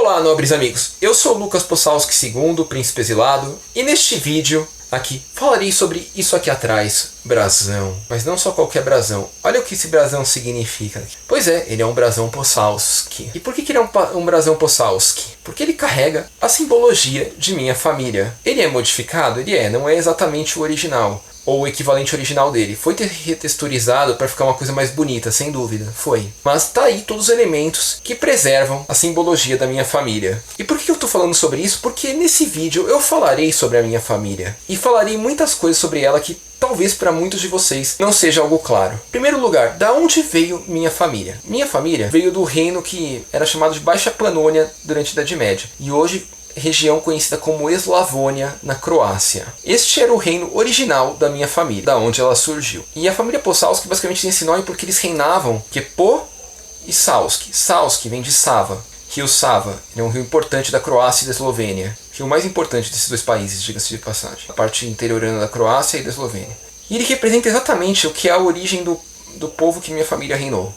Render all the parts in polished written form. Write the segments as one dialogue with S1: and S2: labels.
S1: Olá, nobres amigos, eu sou Lucas Possalski II, Príncipe Exilado, e neste vídeo aqui falarei sobre isso aqui atrás, brasão. Mas não só qualquer brasão, olha o que esse brasão significa. Pois é, ele é um brasão Possalski. E por que ele é um brasão Possalski? Porque ele carrega a simbologia de minha família. Ele é modificado? Ele é, não é exatamente o original. Ou o equivalente original dele. Foi retexturizado para ficar uma coisa mais bonita, sem dúvida, foi. Mas tá aí todos os elementos que preservam a simbologia da minha família. E por que eu tô falando sobre isso? Porque nesse vídeo eu falarei sobre a minha família. E falarei muitas coisas sobre ela que talvez para muitos de vocês não seja algo claro. Em primeiro lugar, da onde veio minha família? Minha família veio do reino que era chamado de Baixa Panônia durante a Idade Média. E hoje região conhecida como Eslavônia, na Croácia. Este era o reino original da minha família, da onde ela surgiu. E a família Possalski basicamente tem esse nome porque eles reinavam que Po e Salski. Salski vem de Sava, rio Sava. Ele é um rio importante da Croácia e da Eslovênia. Rio mais importante desses dois países, diga-se de passagem. A parte interiorana da Croácia e da Eslovênia. E ele representa exatamente o que é a origem do povo que minha família reinou.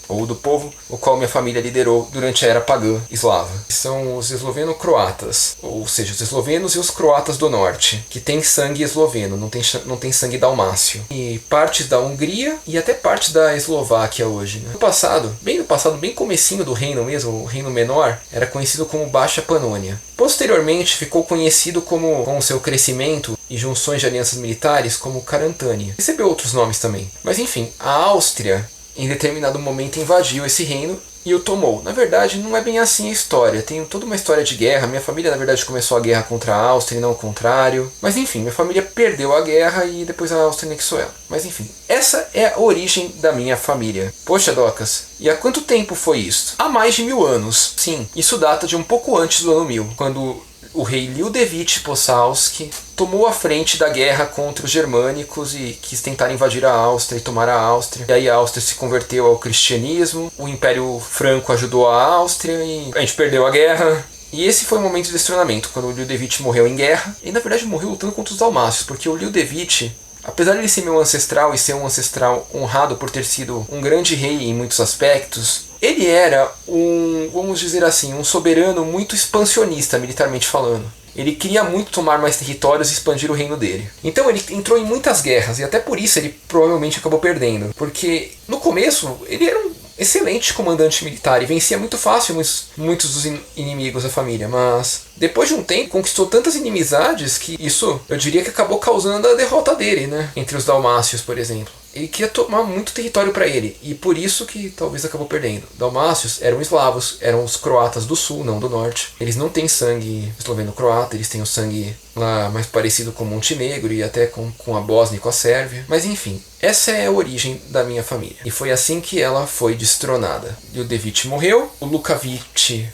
S1: Ou do povo o qual minha família liderou durante a era pagã eslava. São os esloveno-croatas, ou seja, os eslovenos e os croatas do norte, que têm sangue esloveno, não tem sangue dalmácio. E partes da Hungria e até partes da Eslováquia hoje. Né? No passado, bem comecinho do reino mesmo, o reino menor, era conhecido como Baixa Panônia. Posteriormente ficou conhecido como, com seu crescimento e junções de alianças militares, como Carantânia. Recebeu outros nomes também. Mas enfim, a Áustria em determinado momento invadiu esse reino e o tomou. Na verdade, não é bem assim a história. Tem toda uma história de guerra. Minha família, na verdade, começou a guerra contra a Áustria e não o contrário. Mas enfim, minha família perdeu a guerra e depois a Áustria anexou ela. Mas enfim, essa é a origem da minha família. Poxa, Docas, e há quanto tempo foi isso? Há mais de 1000 anos. Sim, isso data de um pouco antes do ano 1000, quando o rei Liudevit Possalski tomou a frente da guerra contra os germânicos e quis tentar invadir a Áustria e tomar a Áustria. E aí a Áustria se converteu ao cristianismo, o Império Franco ajudou a Áustria e a gente perdeu a guerra. E esse foi o momento de destronamento, quando o Liudevit morreu em guerra. E na verdade morreu lutando contra os dalmácios, porque o Liudevit, apesar de ele ser meu ancestral e ser um ancestral honrado por ter sido um grande rei em muitos aspectos, ele era vamos dizer assim, um soberano muito expansionista, militarmente falando. Ele queria muito tomar mais territórios e expandir o reino dele. Então ele entrou em muitas guerras, e até por isso ele provavelmente acabou perdendo. Porque no começo ele era um excelente comandante militar e vencia muito fácil muitos dos inimigos da família. Mas depois de um tempo conquistou tantas inimizades que isso, eu diria que acabou causando a derrota dele, né? Entre os dalmácios, por exemplo. Ele queria tomar muito território para ele, e por isso que talvez acabou perdendo. Dalmácios eram eslavos, eram os croatas do sul, não do norte. Eles não têm sangue esloveno-croata, eles têm o sangue lá mais parecido com Montenegro e até com a Bósnia e com a Sérvia. Mas enfim, essa é a origem da minha família. E foi assim que ela foi destronada. Liudevit morreu, o Lukavit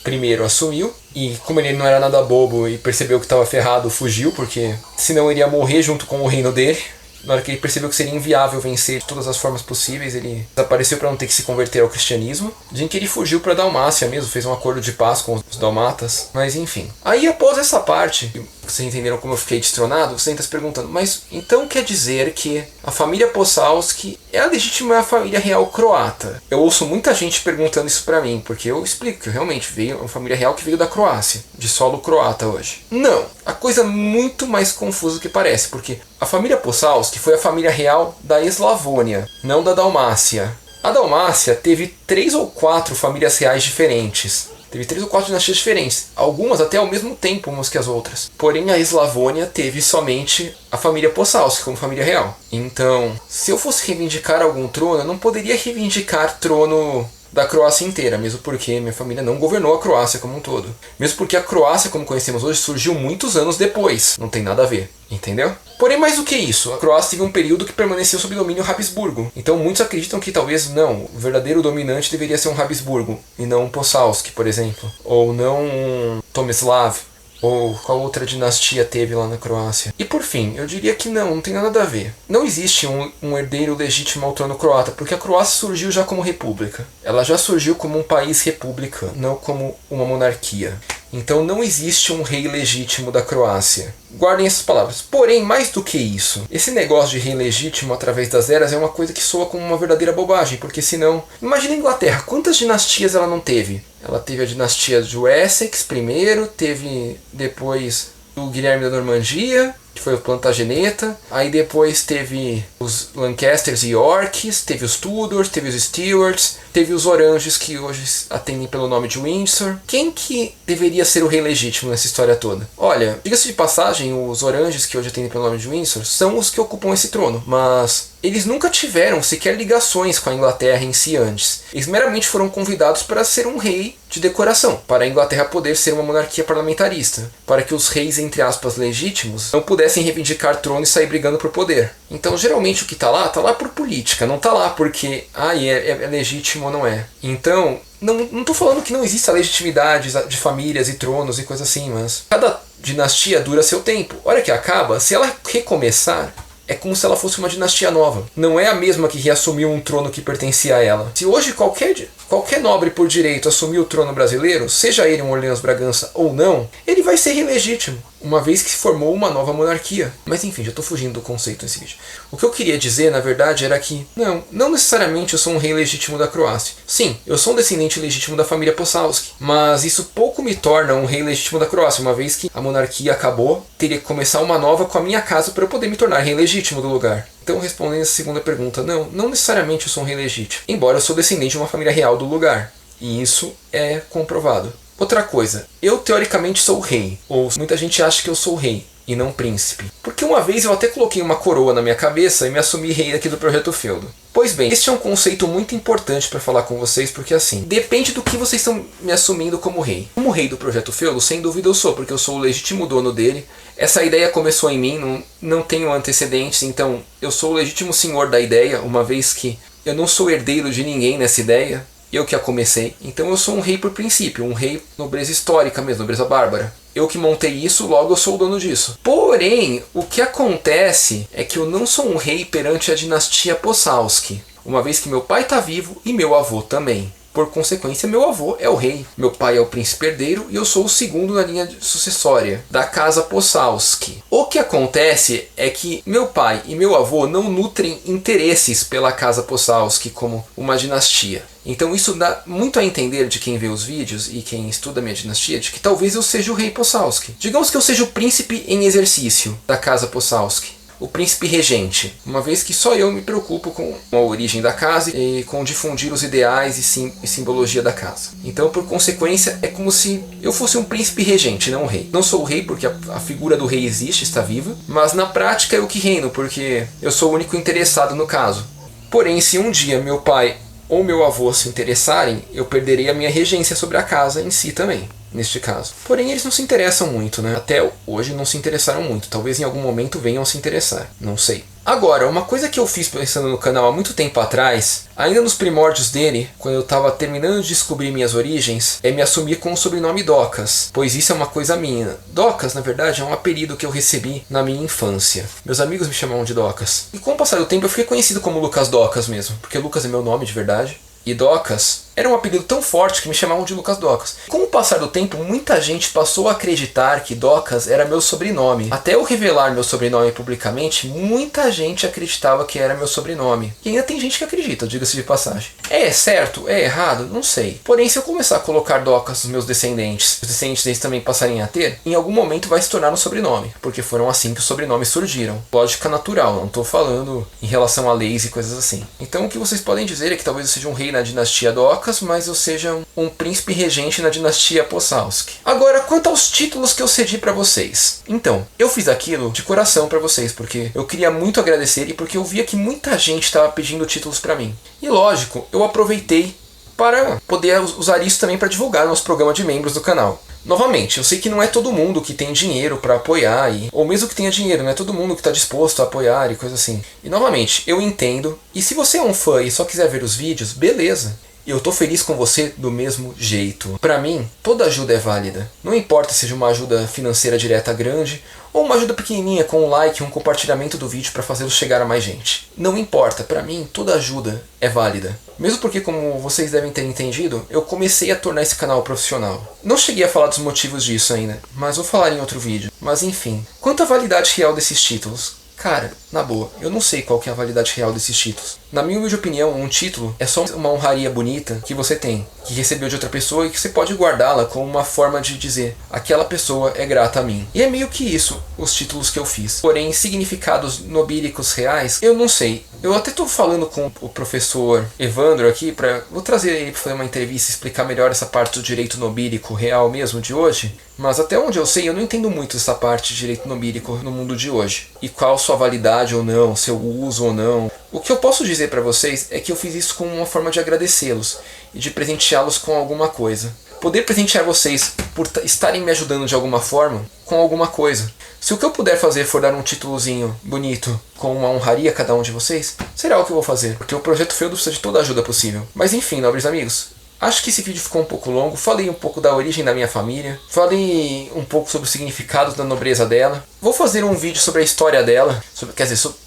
S1: primeiro assumiu, e como ele não era nada bobo e percebeu que estava ferrado, fugiu, porque senão iria morrer junto com o reino dele. Na hora que ele percebeu que seria inviável vencer de todas as formas possíveis, ele desapareceu para não ter que se converter ao cristianismo. Dizem que ele fugiu para Dalmácia mesmo, fez um acordo de paz com os dalmatas. Mas enfim. Aí após essa parte, vocês entenderam como eu fiquei destronado, você está se perguntando, mas então quer dizer que a família Possalski é a legítima família real croata? Eu ouço muita gente perguntando isso para mim, porque eu explico que realmente veio uma família real que veio da Croácia, de solo croata hoje. Não, a coisa é muito mais confusa do que parece, porque a família Possalski foi a família real da Eslavônia, não da Dalmácia. A Dalmácia teve 3 ou 4 famílias reais diferentes. Teve 3 ou 4 dinastias diferentes, algumas até ao mesmo tempo umas que as outras. Porém, a Eslavônia teve somente a família Possalski como família real. Então, se eu fosse reivindicar algum trono, eu não poderia reivindicar trono da Croácia inteira, mesmo porque minha família não governou a Croácia como um todo. Mesmo porque a Croácia, como conhecemos hoje, surgiu muitos anos depois. Não tem nada a ver, entendeu? Porém, mais do que isso, a Croácia teve um período que permaneceu sob domínio Habsburgo. Então muitos acreditam que talvez não, o verdadeiro dominante deveria ser um Habsburgo, e não um Possalski, por exemplo. Ou não um Tomislav, ou qual outra dinastia teve lá na Croácia. E por fim, eu diria que não tem nada a ver. Não existe um herdeiro legítimo ao trono croata, porque a Croácia surgiu já como república. Ela já surgiu como um país república, não como uma monarquia. Então não existe um rei legítimo da Croácia. Guardem essas palavras. Porém, mais do que isso, esse negócio de rei legítimo através das eras é uma coisa que soa como uma verdadeira bobagem, porque senão... Imagina a Inglaterra, quantas dinastias ela não teve? Ela teve a dinastia de Wessex primeiro, teve depois o Guilherme da Normandia, que foi o Plantageneta, aí depois teve os Lancasters e Yorks, teve os Tudors, teve os Stuarts, teve os Oranges, que hoje atendem pelo nome de Windsor. Quem que deveria ser o rei legítimo nessa história toda? Olha, diga-se de passagem, os Oranges, que hoje atendem pelo nome de Windsor, são os que ocupam esse trono, mas eles nunca tiveram sequer ligações com a Inglaterra em si antes. Eles meramente foram convidados para ser um rei de decoração, para a Inglaterra poder ser uma monarquia parlamentarista, para que os reis, entre aspas, legítimos, não pudessem reivindicar trono e sair brigando por poder. Então, geralmente, o que tá lá por política, não tá lá porque é legítimo ou não é. Então, não tô falando que não exista legitimidade de famílias e tronos e coisa assim, mas cada dinastia dura seu tempo. A hora que acaba, se ela recomeçar, é como se ela fosse uma dinastia nova. Não é a mesma que reassumiu um trono que pertencia a ela. Se hoje qualquer nobre por direito assumir o trono brasileiro, seja ele um Orleans Bragança ou não, ele vai ser rei legítimo, uma vez que se formou uma nova monarquia. Mas enfim, já estou fugindo do conceito nesse vídeo. O que eu queria dizer, na verdade, era que não necessariamente eu sou um rei legítimo da Croácia. Sim, eu sou um descendente legítimo da família Possalski, mas isso pouco me torna um rei legítimo da Croácia, uma vez que a monarquia acabou, teria que começar uma nova com a minha casa para eu poder me tornar rei legítimo do lugar. Então, respondendo essa segunda pergunta, não necessariamente eu sou um rei legítimo, embora eu sou descendente de uma família real do lugar, e isso é comprovado. Outra coisa, eu teoricamente sou o rei, ou muita gente acha que eu sou o rei e não príncipe, porque uma vez eu até coloquei uma coroa na minha cabeça e me assumi rei aqui do Projeto Feudo. Pois bem, este é um conceito muito importante para falar com vocês, porque assim, depende do que vocês estão me assumindo como rei. Como rei do Projeto Feudo, sem dúvida eu sou, porque eu sou o legítimo dono dele. Essa ideia começou em mim, não tenho antecedentes, então eu sou o legítimo senhor da ideia, uma vez que eu não sou herdeiro de ninguém nessa ideia, eu que a comecei. Então eu sou um rei por princípio, um rei nobreza histórica mesmo, nobreza bárbara. Eu que montei isso, logo eu sou o dono disso. Porém, o que acontece é que eu não sou um rei perante a dinastia Possalski, uma vez que meu pai está vivo e meu avô também. Por consequência, meu avô é o rei, meu pai é o príncipe herdeiro e eu sou o segundo na linha sucessória da casa Possalski. O que acontece é que meu pai e meu avô não nutrem interesses pela casa Possalski como uma dinastia. Então isso dá muito a entender de quem vê os vídeos e quem estuda a minha dinastia, de que talvez eu seja o rei Possalski. Digamos que eu seja o príncipe em exercício da casa Possalski. O príncipe regente, uma vez que só eu me preocupo com a origem da casa e com difundir os ideais e simbologia da casa. Então, por consequência, é como se eu fosse um príncipe regente, não um rei. Não sou o rei porque a figura do rei existe, está viva, mas na prática eu que reino, porque eu sou o único interessado no caso. Porém, se um dia meu pai ou meu avô se interessarem, eu perderei a minha regência sobre a casa em si também. Neste caso. Porém, eles não se interessam muito, né? Até hoje não se interessaram muito. Talvez em algum momento venham a se interessar. Não sei. Agora, uma coisa que eu fiz pensando no canal há muito tempo atrás, ainda nos primórdios dele, quando eu estava terminando de descobrir minhas origens, é me assumir com o sobrenome Docas, pois isso é uma coisa minha. Docas, na verdade, é um apelido que eu recebi na minha infância. Meus amigos me chamavam de Docas. E com o passar do tempo eu fiquei conhecido como Lucas Docas mesmo, porque Lucas é meu nome de verdade. E Docas era um apelido tão forte que me chamavam de Lucas Docas. Com o passar do tempo, muita gente passou a acreditar que Docas era meu sobrenome. Até eu revelar meu sobrenome publicamente, muita gente acreditava que era meu sobrenome. E ainda tem gente que acredita, diga-se de passagem. É certo? É errado? Não sei. Porém, se eu começar a colocar Docas nos meus descendentes, os descendentes deles também passarem a ter, em algum momento vai se tornar um sobrenome. Porque foram assim que os sobrenomes surgiram. Lógica natural, não estou falando em relação a leis e coisas assim. Então o que vocês podem dizer é que talvez eu seja um rei na dinastia Docas, mas eu seja um príncipe regente na dinastia Possalski. Agora, quanto aos títulos que eu cedi para vocês. Então, eu fiz aquilo de coração para vocês, porque eu queria muito agradecer e porque eu via que muita gente estava pedindo títulos para mim. E lógico, eu aproveitei para poder usar isso também para divulgar nosso programa de membros do canal. Novamente, eu sei que não é todo mundo que tem dinheiro para apoiar, ou mesmo que tenha dinheiro, não é todo mundo que está disposto a apoiar e coisa assim. E novamente, eu entendo, e se você é um fã e só quiser ver os vídeos, beleza. Eu tô feliz com você do mesmo jeito. Pra mim, toda ajuda é válida. Não importa se seja uma ajuda financeira direta grande ou uma ajuda pequenininha com um like e um compartilhamento do vídeo para fazê-lo chegar a mais gente. Não importa, pra mim toda ajuda é válida. Mesmo porque, como vocês devem ter entendido, eu comecei a tornar esse canal profissional. Não cheguei a falar dos motivos disso ainda, mas vou falar em outro vídeo. Mas enfim, quanto à validade real desses títulos? Cara, na boa, eu não sei qual que é a validade real desses títulos. Na minha humilde opinião, um título é só uma honraria bonita que você tem, que recebeu de outra pessoa e que você pode guardá-la como uma forma de dizer aquela pessoa é grata a mim. E é meio que isso, os títulos que eu fiz. Porém, significados nobílicos reais, eu não sei. Eu até estou falando com o professor Evandro aqui, vou trazer ele para fazer uma entrevista e explicar melhor essa parte do direito nobílico real mesmo de hoje. Mas até onde eu sei, eu não entendo muito essa parte de direito nobílico no mundo de hoje. E qual sua validade ou não, seu uso ou não. O que eu posso dizer para vocês é que eu fiz isso como uma forma de agradecê-los e de presenteá-los com alguma coisa. Poder presentear vocês por estarem me ajudando de alguma forma com alguma coisa. Se o que eu puder fazer for dar um títulozinho bonito com uma honraria a cada um de vocês, será o que eu vou fazer, porque o Projeto Feudo precisa de toda a ajuda possível. Mas enfim, nobres amigos, acho que esse vídeo ficou um pouco longo. Falei um pouco da origem da minha família, falei um pouco sobre o significado da nobreza dela. Vou fazer um vídeo sobre a história dela,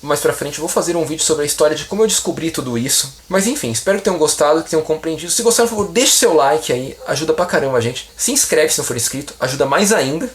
S1: mais pra frente vou fazer um vídeo sobre a história de como eu descobri tudo isso. Mas enfim, espero que tenham gostado, que tenham compreendido. Se gostaram, por favor, deixe seu like aí, ajuda pra caramba a gente. Se inscreve se não for inscrito, ajuda mais ainda.